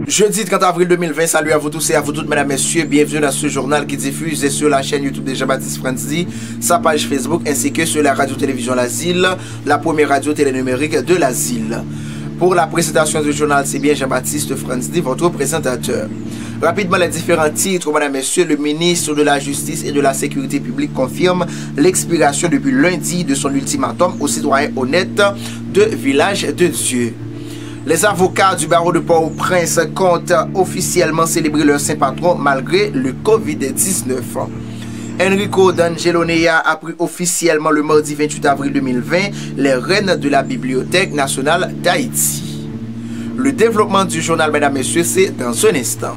Jeudi 30 avril 2020, salut à vous tous et à vous toutes, mesdames, messieurs. Bienvenue dans ce journal qui diffuse sur la chaîne YouTube de Jean-Baptiste Franzi, sa page Facebook ainsi que sur la radio-télévision L'Asile, la première radio télénumérique de l'Asile. Pour la présentation du journal, c'est bien Jean-Baptiste Franzi, votre présentateur. Rapidement, les différents titres, mesdames, messieurs. Le ministre de la Justice et de la Sécurité publique confirme l'expiration depuis lundi de son ultimatum aux citoyens honnêtes de Village de Dieu. Les avocats du barreau de Port-au-Prince comptent officiellement célébrer leur saint patron malgré le Covid-19. Enrico D'Angelonea a pris officiellement le mardi 28 avril 2020 les rênes de la Bibliothèque nationale d'Haïti. Le développement du journal, mesdames, messieurs, c'est dans un instant.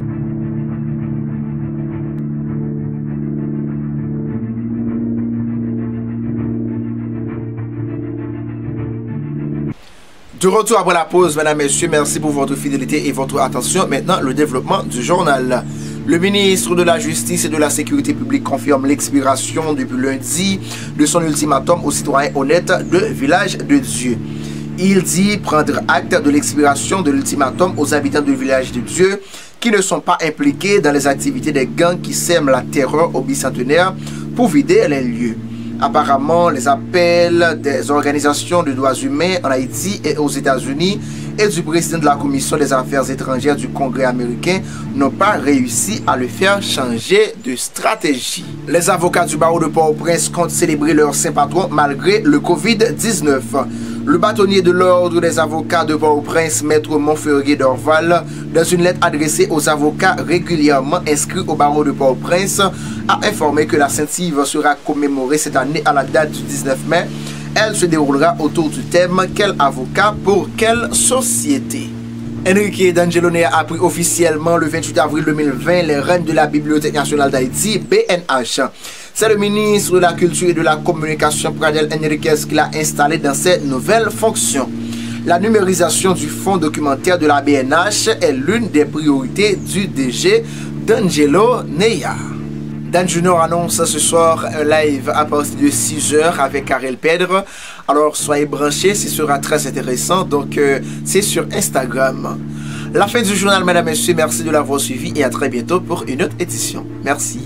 De retour après la pause, mesdames, messieurs, merci pour votre fidélité et votre attention. Maintenant, le développement du journal. Le ministre de la Justice et de la Sécurité publique confirme l'expiration depuis lundi de son ultimatum aux citoyens honnêtes de Village de Dieu. Il dit prendre acte de l'expiration de l'ultimatum aux habitants du Village de Dieu qui ne sont pas impliqués dans les activités des gangs qui sèment la terreur au bicentenaire pour vider les lieux. Apparemment, les appels des organisations de droits humains en Haïti et aux États-Unis et du président de la Commission des Affaires étrangères du Congrès américain n'ont pas réussi à le faire changer de stratégie. Les avocats du barreau de Port-au-Prince comptent célébrer leur saint patron malgré le Covid-19. Le bâtonnier de l'ordre des avocats de Port-au-Prince, Maître Montferrier d'Orval, dans une lettre adressée aux avocats régulièrement inscrits au barreau de Port-au-Prince, a informé que la Saint-Yves sera commémorée cette année à la date du 19 mai. Elle se déroulera autour du thème « Quel avocat pour quelle société ?» Enrique D'Angelonea a pris officiellement le 28 avril 2020 les rênes de la Bibliothèque nationale d'Haïti, BNH. C'est le ministre de la Culture et de la Communication, Pradel Enriquez, qui l'a installé dans ses nouvelles fonctions. La numérisation du fonds documentaire de la BNH est l'une des priorités du DG D'Angelonea. Dan Junior annonce ce soir un live à partir de 6h avec Karel Pedre. Alors soyez branchés, ce sera très intéressant. Donc c'est sur Instagram. La fin du journal, mesdames et messieurs, merci de l'avoir suivi et à très bientôt pour une autre édition. Merci.